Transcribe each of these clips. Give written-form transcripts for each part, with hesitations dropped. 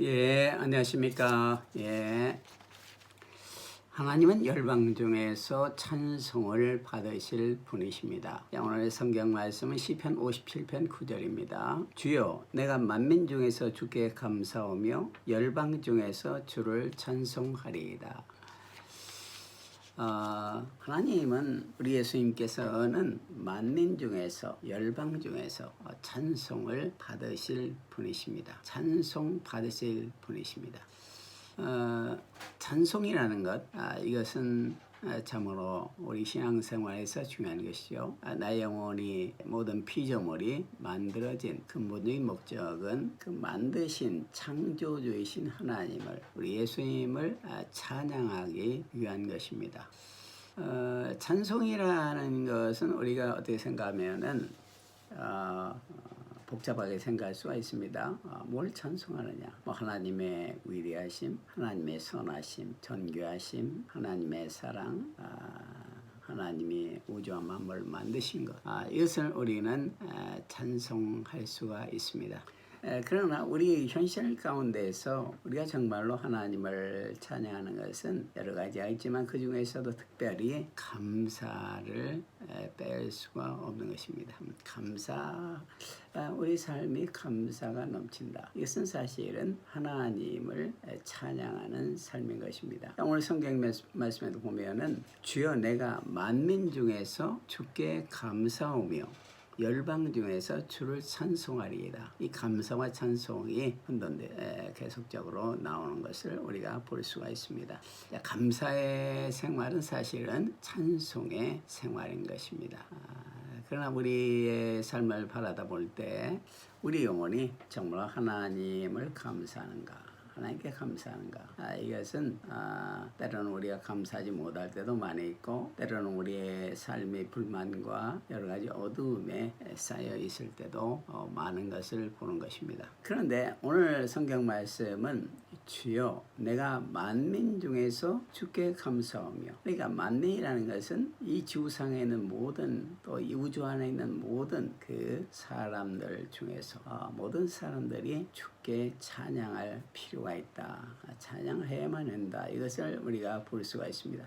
예, 안녕하십니까. 예. 하나님은 열방 중에서 찬송을 받으실 분이십니다. 오늘의 성경 말씀은 시편 57편 9절입니다. 주여, 내가 만민 중에서 주께 감사하며 열방 중에서 주를 찬송하리이다. 하나님은 우리 예수님께서는 만민 중에서 열방 중에서 찬송을 받으실 분이십니다. 찬송 받으실 분이십니다. 찬송이라는 것, 이것은 참으로 우리 신앙생활에서 중요한 것이죠. 나의 영혼이 모든 피조물이 만들어진 근본적인 목적은 그 만드신 창조주이신 하나님을, 우리 예수님을 찬양하기 위한 것입니다. 찬송이라는 것은 우리가 어떻게 생각하면은 복잡하게 생각할 수가 있습니다. 뭘 찬송하느냐? 하나님의 위대하심, 하나님의 선하심, 존귀하심, 하나님의 사랑, 하나님이 우주와 만물을 만드신 것. 이것을 우리는 찬송할 수가 있습니다. 그러나 우리 현실 가운데서 우리가 정말로 하나님을 찬양하는 것은 여러 가지가 있지만 그 중에서도 특별히 감사를 뺄 수가 없는 것입니다. 우리 삶이 감사가 넘친다. 이것은 사실은 하나님을 찬양하는 삶인 것입니다. 오늘 성경 말씀에도 보면은 주여 내가 만민 중에서 주께 감사하며 열방 중에서 주를 찬송하리이다. 이 감사와 찬송이 계속적으로 나오는 것을 우리가 볼 수가 있습니다. 감사의 생활은 사실은 찬송의 생활인 것입니다. 그러나 우리의 삶을 바라다 볼 때 우리 영혼이 정말 하나님을 감사하는가? 하나님께 감사하는가? 이것은 때로는 우리가 감사하지 못할 때도 많이 있고, 때로는 우리의 삶의 불만과 여러 가지 어두움에 쌓여 있을 때도 많은 것을 보는 것입니다. 그런데 오늘 성경 말씀은 주여 내가 만민 중에서 주께 감사하며, 그러니까 만민이라는 것은 이 지구상에 있는 모든, 또 이 우주 안에 있는 모든 그 사람들 중에서 모든 사람들이 주께 찬양할 필요가 있다. 찬양을 해야만 한다. 이것을 우리가 볼 수가 있습니다.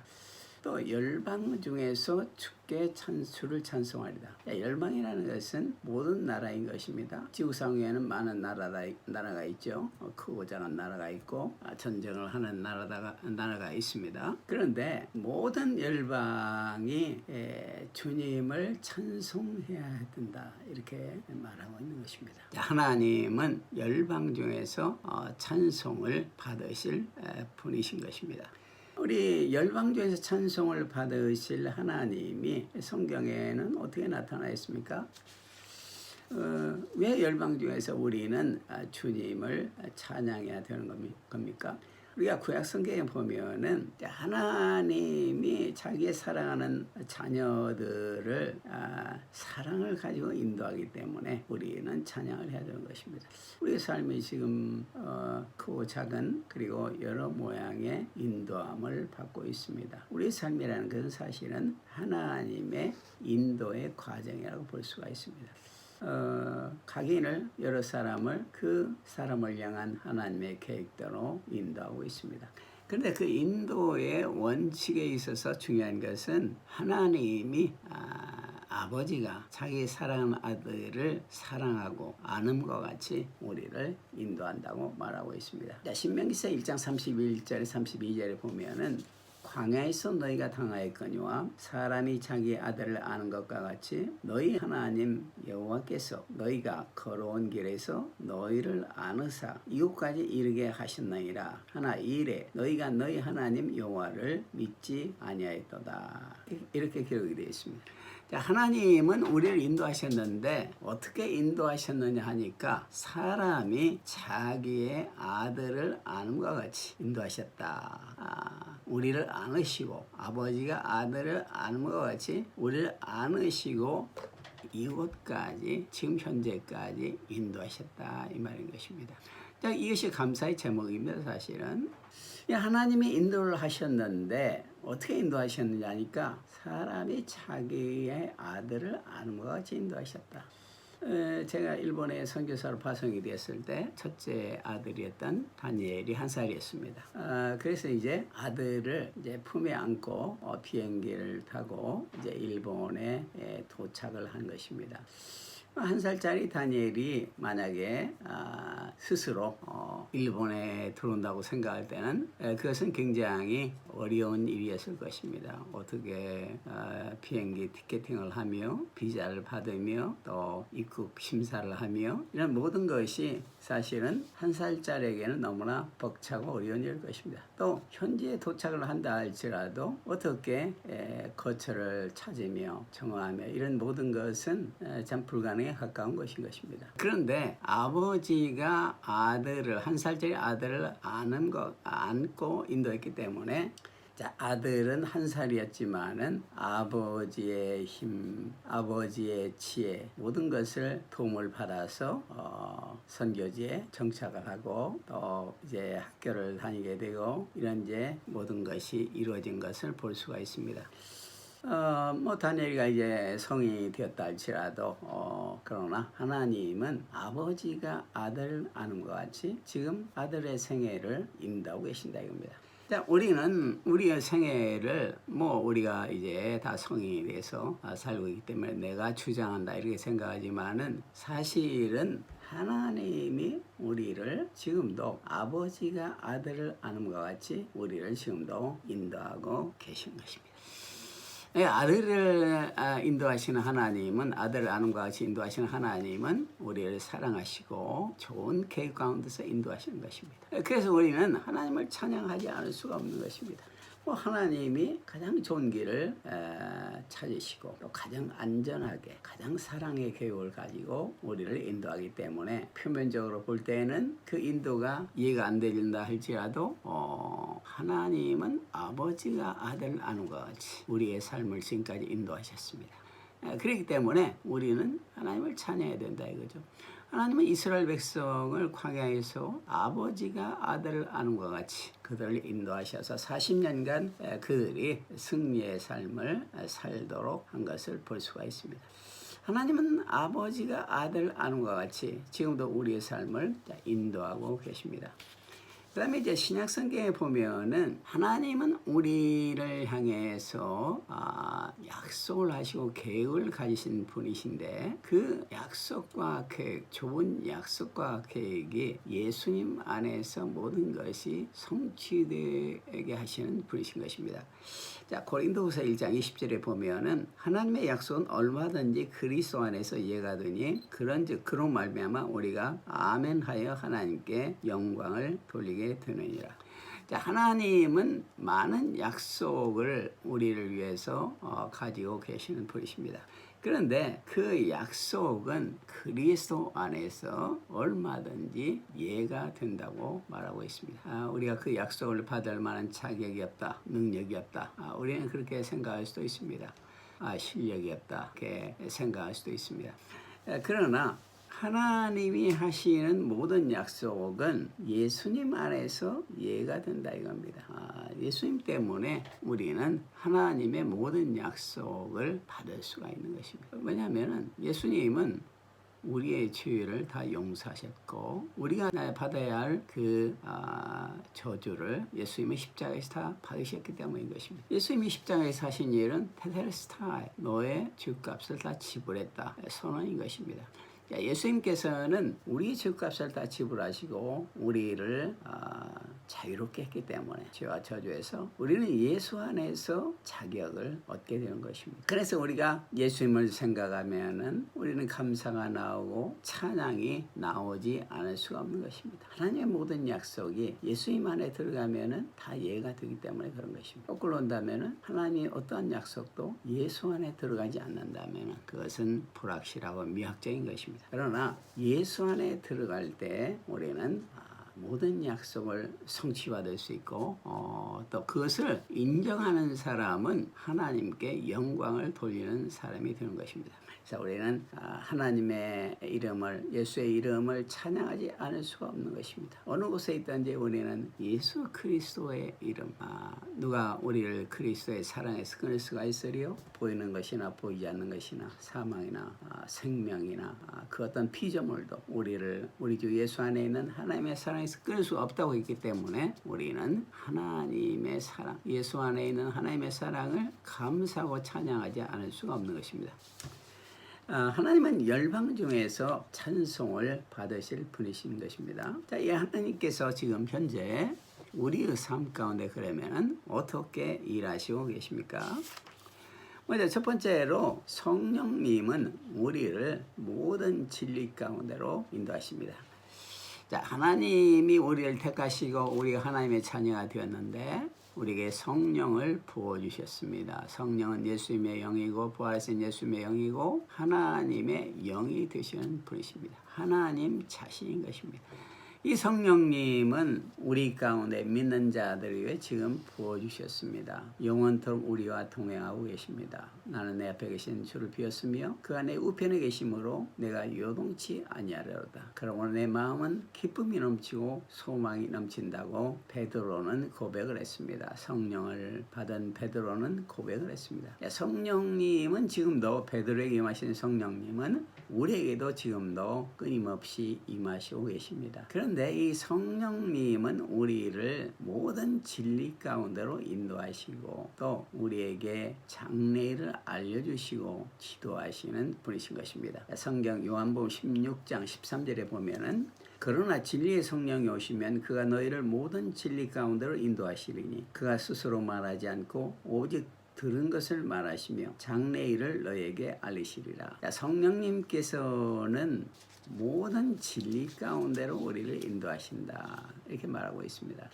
또 열방 중에서 주께 주를 찬송하리다. 열방이라는 것은 모든 나라인 것입니다. 지구상 위에는 많은 나라가 있죠. 크고 작은 나라가 있고 전쟁을 하는 나라가 있습니다. 그런데 모든 열방이 주님을 찬송해야 된다. 이렇게 말하고 있는 것입니다. 하나님은 열방 중에서 찬송을 받으실 분이신 것입니다. 우리 열방 중에서 찬송을 받으실 하나님이 성경에는 어떻게 나타나 있습니까? 왜 열방 중에서 우리는 주님을 찬양해야 되는 겁니까? 우리가 구약 성경에 보면은 하나님이 자기의 사랑하는 자녀들을 사랑을 가지고 인도하기 때문에 우리는 찬양을 해야 되는 것입니다. 우리의 삶이 지금 크고 작은 그리고 여러 모양의 인도함을 받고 있습니다. 우리의 삶이라는 것은 사실은 하나님의 인도의 과정이라고 볼 수가 있습니다. 각인을 여러 사람을 그 사람을 향한 하나님의 계획대로 인도하고 있습니다. 그런데 그 인도의 원칙에 있어서 중요한 것은 하나님이 아버지가 자기 사랑하는 아들을 사랑하고 아는것 같이 우리를 인도한다고 말하고 있습니다. 신명기서 1장 31절에 32절에 보면은 광야에서 너희가 당하였거니와 사람이 자기 아들을 아는 것과 같이 너희 하나님 여호와께서 너희가 걸어온 길에서 너희를 아느사 이곳까지 이르게 하셨나이다. 하나 이래 너희가 너희 하나님 여호와를 믿지 아니하였도다. 이렇게 기록이 되어 있습니다. 하나님은 우리를 인도하셨는데 어떻게 인도하셨느냐 하니까 사람이 자기의 아들을 아는것 같이 인도하셨다. 우리를 안으시고 아버지가 아들을 아는 것 같이 우리를 안으시고 이곳까지 지금 현재까지 인도하셨다 이 말인 것입니다. 이것이 감사의 제목입니다. 사실은 하나님이 인도를 하셨는데 어떻게 인도하셨느냐 하니까 사람이 자기의 아들을 아는 것 같이 인도하셨다. 제가 일본에 선교사로 파송이 됐을 때 첫째 아들이었던 다니엘이 1살이었습니다. 그래서 이제 아들을 이제 품에 안고 비행기를 타고 이제 일본에 도착을 한 것입니다. 1살짜리 다니엘이 만약에 스스로 일본에 들어온다고 생각할 때는 그것은 굉장히 어려운 일이었을 것입니다. 어떻게 비행기 티켓팅을 하며 비자를 받으며 또 입국 심사를 하며 이런 모든 것이 사실은 1살짜리에게는 너무나 벅차고 어려운 일일 것입니다. 또 현지에 도착을 한다 할지라도 어떻게 거처를 찾으며 정화하며 이런 모든 것은 참 불가능에 가까운 것인 것입니다. 그런데 아버지가 아들을 1살짜리 아들을 안고 인도했기 때문에 아들은 1살이었지만은 아버지의 힘, 아버지의 지혜 모든 것을 도움을 받아서 선교지에 정착을 하고 또 이제 학교를 다니게 되고 이런 이제 모든 것이 이루어진 것을 볼 수가 있습니다. 다니엘이가 이제 성인이 되었다 할지라도 그러나 하나님은 아버지가 아들을 아는 것 같이 지금 아들의 생애를 인도하고 계신다 이겁니다. 자, 우리는 우리의 생애를 우리가 이제 다 성인이 돼서 살고 있기 때문에 내가 주장한다 이렇게 생각하지만은 사실은 하나님이 우리를 지금도 아버지가 아들을 아는 것 같이 우리를 지금도 인도하고 계신 것입니다. 아들을 인도하시는 하나님은 아들을 아는 것 같이 인도하시는 하나님은 우리를 사랑하시고 좋은 계획 가운데서 인도하시는 것입니다. 그래서 우리는 하나님을 찬양하지 않을 수가 없는 것입니다. 하나님이 가장 좋은 길을 찾으시고 또 가장 안전하게 가장 사랑의 계획을 가지고 우리를 인도하기 때문에 표면적으로 볼 때는 그 인도가 이해가 안 된다 할지라도 하나님은 아버지가 아들을 아는 것 같이 우리의 삶을 지금까지 인도하셨습니다. 그렇기 때문에 우리는 하나님을 찬양해야 된다 이거죠. 하나님은 이스라엘 백성을 광야에서 아버지가 아들을 아는 것 같이 그들을 인도하셔서 40년간 그들이 승리의 삶을 살도록 한 것을 볼 수가 있습니다. 하나님은 아버지가 아들을 아는 것 같이 지금도 우리의 삶을 인도하고 계십니다. 그 다음에 이제 신약성경에 보면은 하나님은 우리를 향해서 약속을 하시고 계획을 가지신 분이신데 그 약속과 계획, 좋은 약속과 계획이 예수님 안에서 모든 것이 성취되게 하시는 분이신 것입니다. 자, 고린도후서 1장 20절에 보면은 하나님의 약속은 얼마든지 그리스도 안에서 이해가 되니 그런즉 그로 말미암아 우리가 아멘하여 하나님께 영광을 돌리게 되느니라. 자, 하나님은 많은 약속을 우리를 위해서 가지고 계시는 분이십니다. 그런데 그 약속은 그리스도 안에서 얼마든지 이해가 된다고 말하고 있습니다. 우리가 그 약속을 받을 만한 자격이 없다, 능력이 없다. 우리는 그렇게 생각할 수도 있습니다. 실력이 없다, 이렇게 생각할 수도 있습니다. 그러나 하나님이 하시는 모든 약속은 예수님 안에서 이해가 된다 이겁니다. 예수님 때문에 우리는 하나님의 모든 약속을 받을 수가 있는 것입니다. 왜냐하면 예수님은 우리의 죄를 다 용서하셨고 우리가 받아야 할 그 저주를 예수님의 십자가에서 다 받으셨기 때문인 것입니다. 예수님이 십자가에서 하신 일은 테텔스타이, 너의 죄값을 다 지불했다 선언인 것입니다. 예수님께서는 우리 죄값을 다 지불하시고 우리를 자유롭게 했기 때문에 죄와 저주에서 우리는 예수 안에서 자격을 얻게 되는 것입니다. 그래서 우리가 예수님을 생각하면은 우리는 감사가 나오고 찬양이 나오지 않을 수가 없는 것입니다. 하나님의 모든 약속이 예수님 안에 들어가면은 다 이해가 되기 때문에 그런 것입니다. 거꾸로 온다면은 하나님의 어떠한 약속도 예수 안에 들어가지 않는다면은 그것은 불확실하고 미확적인 것입니다. 그러나 예수 안에 들어갈 때 우리는 모든 약속을 성취받을 수 있고 또 그것을 인정하는 사람은 하나님께 영광을 돌리는 사람이 되는 것입니다. 그래서 우리는 하나님의 이름을, 예수의 이름을 찬양하지 않을 수가 없는 것입니다. 어느 곳에 있든지 우리는 예수 그리스도의 이름, 누가 우리를 그리스도의 사랑에서 끊을 수가 있으리요? 보이는 것이나 보이지 않는 것이나 사망이나 생명이나 그 어떤 피조물도 우리 주 예수 안에 있는 하나님의 사랑에서 끊을 수가 없다고 했기 때문에 우리는 하나님의 사랑, 예수 안에 있는 하나님의 사랑을 감사하고 찬양하지 않을 수가 없는 것입니다. 하나님은 열방 중에서 찬송을 받으실 분이신 것입니다. 자, 이 하나님께서 지금 현재 우리의 삶 가운데 그러면 어떻게 일하시고 계십니까? 먼저 첫 번째로 성령님은 우리를 모든 진리 가운데로 인도하십니다. 자, 하나님이 우리를 택하시고 우리가 하나님의 자녀가 되었는데 우리에게 성령을 부어주셨습니다. 성령은 예수님의 영이고 부활하신 예수님의 영이고 하나님의 영이 되시는 분이십니다. 하나님 자신인 것입니다. 이 성령님은 우리 가운데 믿는 자들 위해 지금 부어주셨습니다. 영원토록 우리와 동행하고 계십니다. 나는 내 앞에 계신 주를 비었으며 그 안에 우편에 계심으로 내가 요동치 아니하리로다. 그러므로 내 마음은 기쁨이 넘치고 소망이 넘친다고 베드로는 고백을 했습니다. 성령을 받은 베드로는 고백을 했습니다. 성령님은 지금도 베드로에게 임하신 성령님은 우리에게도 지금도 끊임없이 임하시고 계십니다. 그런데 이 성령님은 우리를 모든 진리 가운데로 인도하시고 또 우리에게 장래를 알려주시고 지도하시는 분이신 것입니다. 성경 요한복음 16장 13절에 보면은 그러나 진리의 성령이 오시면 그가 너희를 모든 진리 가운데로 인도하시리니 그가 스스로 말하지 않고 오직 들은 것을 말하시며 장래일을 너에게 알리시리라. 성령님께서는 모든 진리 가운데로 우리를 인도하신다. 이렇게 말하고 있습니다.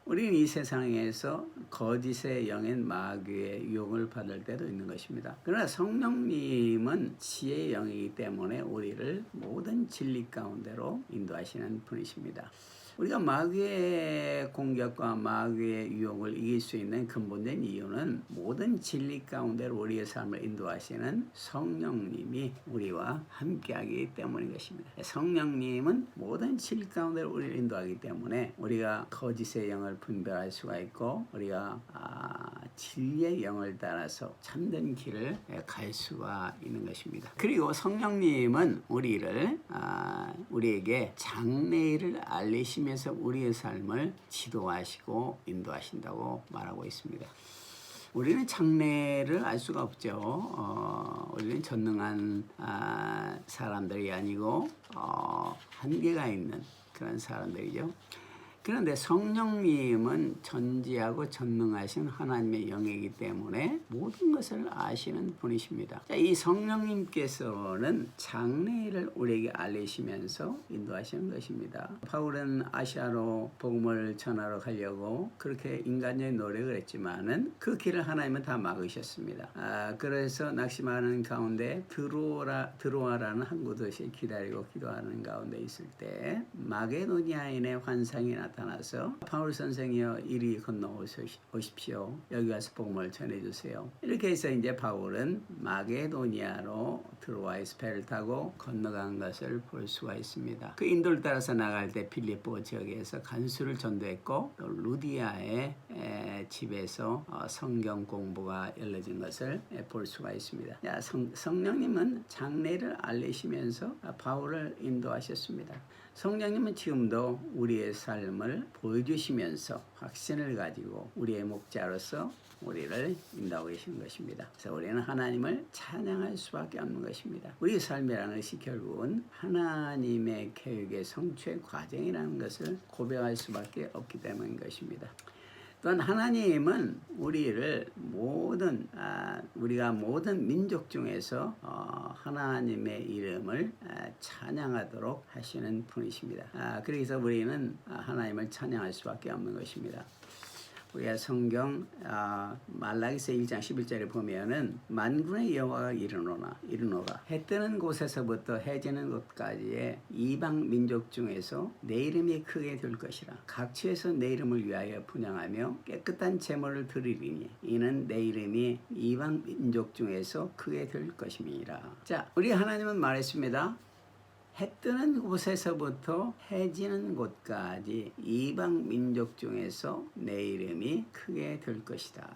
우리는 이 세상에서 거짓의 영인 마귀의 유혹을 받을 때도 있는 것입니다. 그러나 성령님은 지혜의 영이기 때문에 우리를 모든 진리 가운데로 인도하시는 분이십니다. 우리가 마귀의 공격과 마귀의 유혹을 이길 수 있는 근본적인 이유는 모든 진리 가운데로 우리의 삶을 인도하시는 성령님이 우리와 함께하기 때문인 것입니다. 성령님은 모든 진리 가운데로 우리를 인도하기 때문에 우리가 거짓의 영을 분별할 수가 있고 우리가 진리의 영을 따라서 참된 길을 갈 수가 있는 것입니다. 그리고 성령님은 우리에게 장래일을 알리시면서 우리의 삶을 지도하시고 인도하신다고 말하고 있습니다. 우리는 장래를 알 수가 없죠. 우리는 전능한 사람들이 아니고 한계가 있는 그런 사람들이죠. 그런데 성령님은 전지하고 전능하신 하나님의 영이기 때문에 모든 것을 아시는 분이십니다. 이 성령님께서는 장래를 우리에게 알리시면서 인도하시는 것입니다. 바울은 아시아로 복음을 전하러 가려고 그렇게 인간적인 노력을 했지만은 그 길을 하나님은 다 막으셨습니다. 그래서 낙심하는 가운데 들어와라는 항구도시 기다리고 기도하는 가운데 있을 때 마게도니아인의 환상이 나타나서 바울 선생이여 이리 건너오십시오. 여기 와서 복음을 전해주세요. 이렇게 해서 이제 바울은 마게도니아로 들어와서 배를 타고 건너간 것을 볼 수가 있습니다. 그 인도를 따라서 나갈 때 필리포 지역에서 간수를 전도했고 또 루디아의 집에서 성경 공부가 열려진 것을 볼 수가 있습니다. 성령님은 장래를 알리시면서 바울을 인도하셨습니다. 성령님은 지금도 우리의 삶을 보여주시면서 확신을 가지고 우리의 목자로서 우리를 인도하고 계시는 것입니다. 그래서 우리는 하나님을 찬양할 수밖에 없는 것입니다. 우리의 삶이라는 것이 결국은 하나님의 계획의 성취의 과정이라는 것을 고백할 수밖에 없기 때문인 것입니다. 또한 하나님은 우리가 모든 민족 중에서 하나님의 이름을 찬양하도록 하시는 분이십니다. 그래서 우리는 하나님을 찬양할 수밖에 없는 것입니다. 우리가 성경 말라기서 1장 11절에 보면은 만군의 여호와가 이르노라 해 뜨는 곳에서부터 해 지는 곳까지의 이방 민족 중에서 내 이름이 크게 될 것이라. 각처에서 내 이름을 위하여 분향하며 깨끗한 제물을 드리리니 이는 내 이름이 이방 민족 중에서 크게 될 것임이라. 자, 우리 하나님은 말했습니다. 해 뜨는 곳에서부터 해 지는 곳까지 이방 민족 중에서 내 이름이 크게 될 것이다.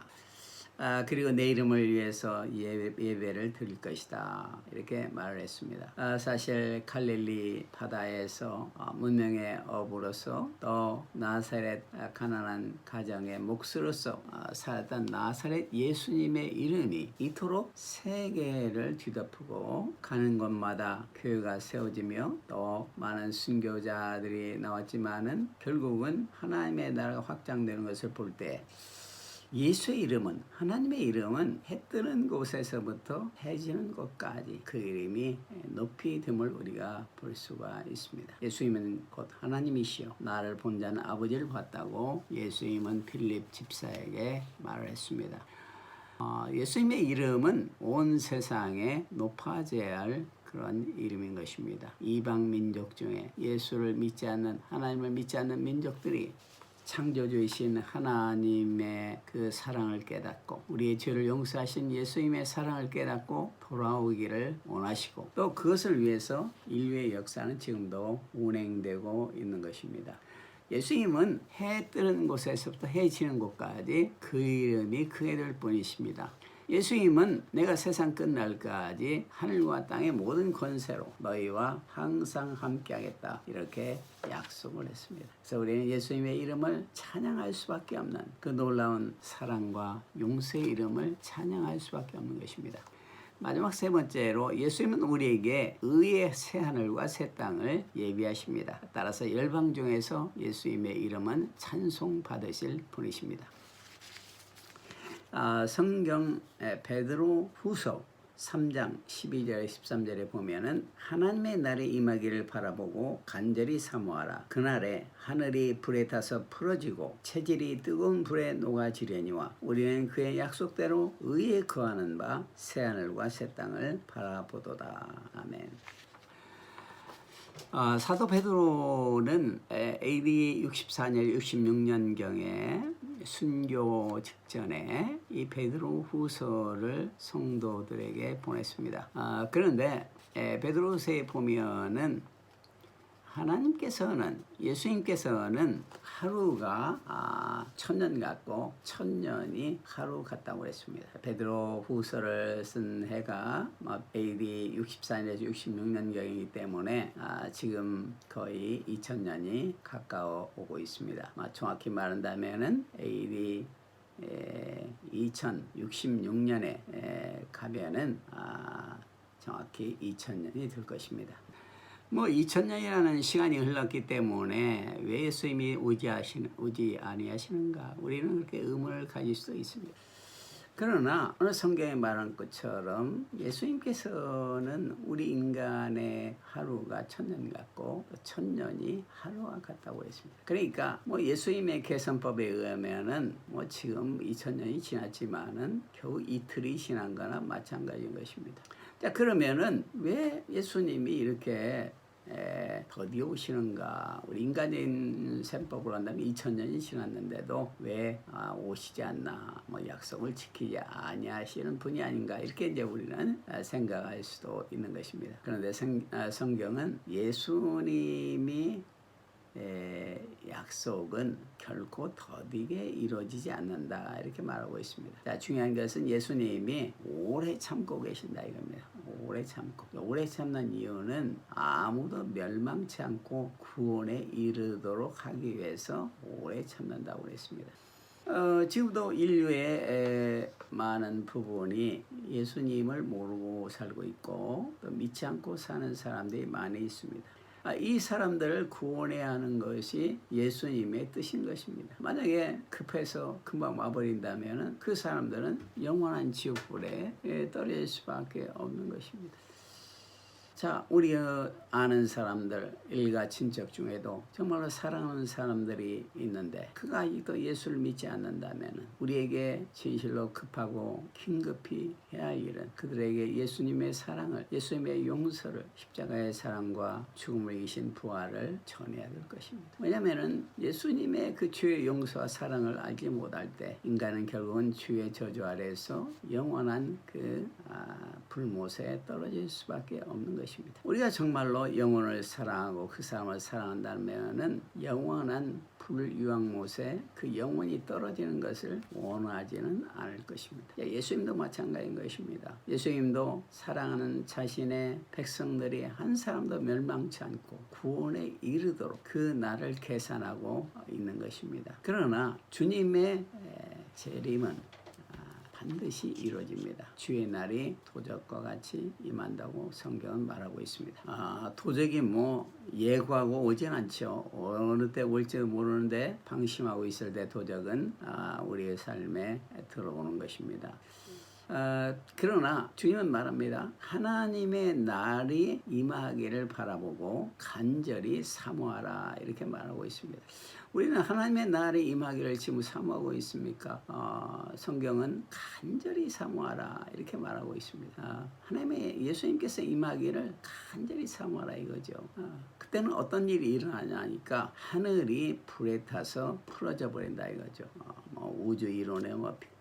그리고 내 이름을 위해서 예배를 드릴 것이다. 이렇게 말을 했습니다. 사실 갈릴리 바다에서 문명의 어부로서 또 나사렛 가난한 가정의 목수로서 살았던 나사렛 예수님의 이름이 이토록 세계를 뒤덮고 가는 곳마다 교회가 세워지며 또 많은 순교자들이 나왔지만은 결국은 하나님의 나라가 확장되는 것을 볼 때 예수의 이름은, 하나님의 이름은 해 뜨는 곳에서부터 해 지는 곳까지 그 이름이 높이 됨을 우리가 볼 수가 있습니다. 예수님은 곧 하나님이시여 나를 본 자는 아버지를 봤다고 예수님은 필립 집사에게 말을 했습니다. 예수님의 이름은 온 세상에 높아져야 할 그런 이름인 것입니다. 이방 민족 중에 예수를 믿지 않는, 하나님을 믿지 않는 민족들이 창조주이신 하나님의 그 사랑을 깨닫고 우리의 죄를 용서하신 예수님의 사랑을 깨닫고 돌아오기를 원하시고 또 그것을 위해서 인류의 역사는 지금도 운행되고 있는 것입니다. 예수님은 해 뜨는 곳에서부터 해 지는 곳까지 그 이름이 크게 될 뿐이십니다. 예수님은 내가 세상 끝날까지 하늘과 땅의 모든 권세로 너희와 항상 함께하겠다 이렇게 약속을 했습니다. 그래서 우리는 예수님의 이름을 찬양할 수밖에 없는 그 놀라운 사랑과 용서의 이름을 찬양할 수밖에 없는 것입니다. 마지막 세 번째로 예수님은 우리에게 의의 새 하늘과 새 땅을 예비하십니다. 따라서 열방 중에서 예수님의 이름은 찬송받으실 분이십니다. 성경 베드로 후서 3장 12절에 13절에 보면은 하나님의 날이 임하기를 바라보고 간절히 사모하라. 그날에 하늘이 불에 타서 풀어지고 체질이 뜨거운 불에 녹아지려니와 우리는 그의 약속대로 의에 거하는 바 새하늘과 새 땅을 바라보도다. 아멘. 사도 베드로는 AD 64년 66년경에 순교 직전에 이 베드로 후서를 성도들에게 보냈습니다. 그런데 베드로서에 보면은 하나님께서는 예수님께서는 하루가 천년 같고 천년이 하루 같다고 했습니다. 베드로 후서를 쓴 해가 AD 64년에서 66년경이기 때문에 지금 거의 2000년이 가까워 오고 있습니다. 정확히 말한다면은 AD 2066년에 가면은 정확히 2000년이 될 것입니다. 2000년이라는 시간이 흘렀기 때문에 왜 예수님이 오지 아니하시는가? 우리는 그렇게 의문을 가질 수도 있습니다. 그러나 오늘 성경에 말한 것처럼 예수님께서는 우리 인간의 하루가 천년 같고 천년이 하루와 같다고 했습니다. 그러니까 예수님의 계산법에 의하면은 지금 2000년이 지났지만은 겨우 이틀이 지난 거나 마찬가지인 것입니다. 자, 그러면은 왜 예수님이 이렇게 더디 오시는가? 우리 인간적인 셈법으로 한다면 2000년이 지났는데도 왜 오시지 않나? 약속을 지키지 아니하시는 분이 아닌가? 이렇게 이제 우리는 생각할 수도 있는 것입니다. 그런데 성경은 예수님이 약속은 결코 더디게 이루어지지 않는다 이렇게 말하고 있습니다. 자, 중요한 것은 예수님이 오래 참고 계신다 이겁니다. 오래 참고. 오래 참는 이유는 아무도 멸망치 않고 구원에 이르도록 하기 위해서 오래 참는다고 했습니다. 지금도 인류의 많은 부분이 예수님을 모르고 살고 있고 또 믿지 않고 사는 사람들이 많이 있습니다. 이 사람들을 구원해야 하는 것이 예수님의 뜻인 것입니다. 만약에 급해서 금방 와버린다면 그 사람들은 영원한 지옥불에 떨어질 수밖에 없는 것입니다. 자, 우리 아는 사람들, 일가 친척 중에도 정말로 사랑하는 사람들이 있는데 그가 아직도 예수를 믿지 않는다면 우리에게 진실로 급하고 긴급히 해야 할 일은 그들에게 예수님의 사랑을, 예수님의 용서를, 십자가의 사랑과 죽음을 이기신 부활을 전해야 될 것입니다. 왜냐하면 예수님의 그 주의 용서와 사랑을 알지 못할 때 인간은 결국은 주의 저주 아래에서 영원한 그 불못에 떨어질 수밖에 없는 것입니다. 우리가 정말로 영혼을 사랑하고 그 사람을 사랑한다면은 영원한 불유황못에 그 영혼이 떨어지는 것을 원하지는 않을 것입니다. 예수님도 마찬가지인 것입니다. 예수님도 사랑하는 자신의 백성들이 한 사람도 멸망치 않고 구원에 이르도록 그 날을 계산하고 있는 것입니다. 그러나 주님의 재림은 반드시 이루어집니다. 주의 날이 도적과 같이 임한다고 성경은 말하고 있습니다. 도적이 예고하고 오진 않죠. 어느 때 올지 모르는데 방심하고 있을 때 도적은 우리의 삶에 들어오는 것입니다. 그러나 주님은 말합니다. 하나님의 날이 임하기를 바라보고 간절히 사모하라 이렇게 말하고 있습니다. 우리는 하나님의 날이 임하기를 지금 사모하고 있습니까? 성경은 간절히 사모하라 이렇게 말하고 있습니다. 하나님의 예수님께서 임하기를 간절히 사모하라 이거죠. 그때는 어떤 일이 일어나냐니까 하늘이 불에 타서 풀어져 버린다 이거죠. 우주 이론에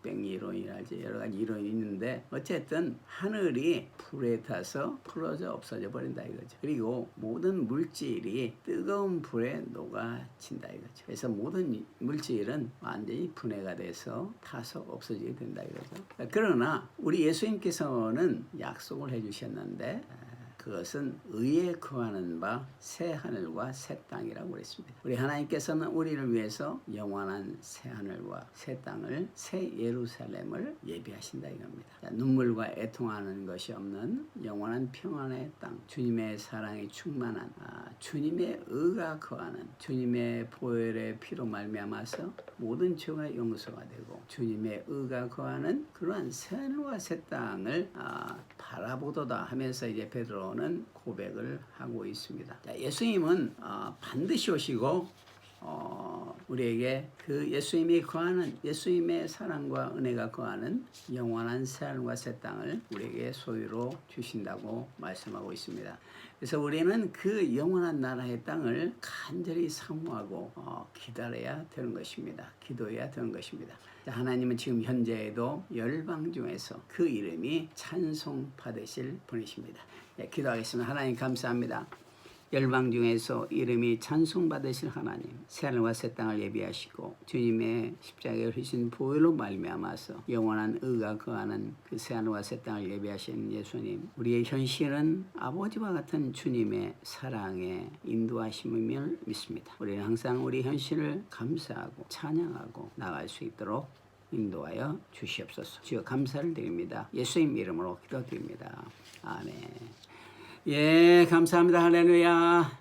빅뱅 이론이랄지 여러 가지 이론이 있는데 어쨌든 하늘이 불에 타서 풀어져 없어져 버린다 이거죠. 그리고 모든 물질이 뜨거운 불에 녹아진다 이거죠. 그래서 모든 물질은 완전히 분해가 돼서 타서 없어지게 된다 이거죠. 그러나 우리 예수님께서는 약속을 해주셨는데 그것은 의에 거하는 바 새 하늘과 새 땅이라고 그랬습니다. 우리 하나님께서는 우리를 위해서 영원한 새 하늘과 새 땅을, 새 예루살렘을 예비하신다 이겁니다. 눈물과 애통하는 것이 없는 영원한 평안의 땅, 주님의 사랑이 충만한 주님의 의가 거하는 주님의 보혈의 피로 말미암아서 모든 죄가 용서가 되고 주님의 의가 거하는 그러한 새 하늘과 새 땅을 바라보도다 하면서 이제 베드로는 고백을 하고 있습니다. 예수님은 반드시 오시고 우리에게 그 예수님이 거하는 예수님의 사랑과 은혜가 거하는 영원한 새 하늘과 새 땅을 우리에게 소유로 주신다고 말씀하고 있습니다. 그래서 우리는 그 영원한 나라의 땅을 간절히 사모하고 기다려야 되는 것입니다. 기도해야 되는 것입니다. 하나님은 지금 현재에도 열방 중에서 그 이름이 찬송받으실 분이십니다. 기도하겠습니다. 하나님 감사합니다. 열방 중에서 이름이 찬송받으실 하나님, 새하늘과 새 땅을 예비하시고 주님의 십자가에 흘리신 보혈로 말미암아서 영원한 의가 거하는 그 새하늘과 새 땅을 예비하신 예수님, 우리의 현실은 아버지와 같은 주님의 사랑에 인도하심을 믿습니다. 우리는 항상 우리 현실을 감사하고 찬양하고 나갈 수 있도록 인도하여 주시옵소서. 주여 감사를 드립니다. 예수님 이름으로 기도드립니다. 아멘. 예, 감사합니다. 할렐루야.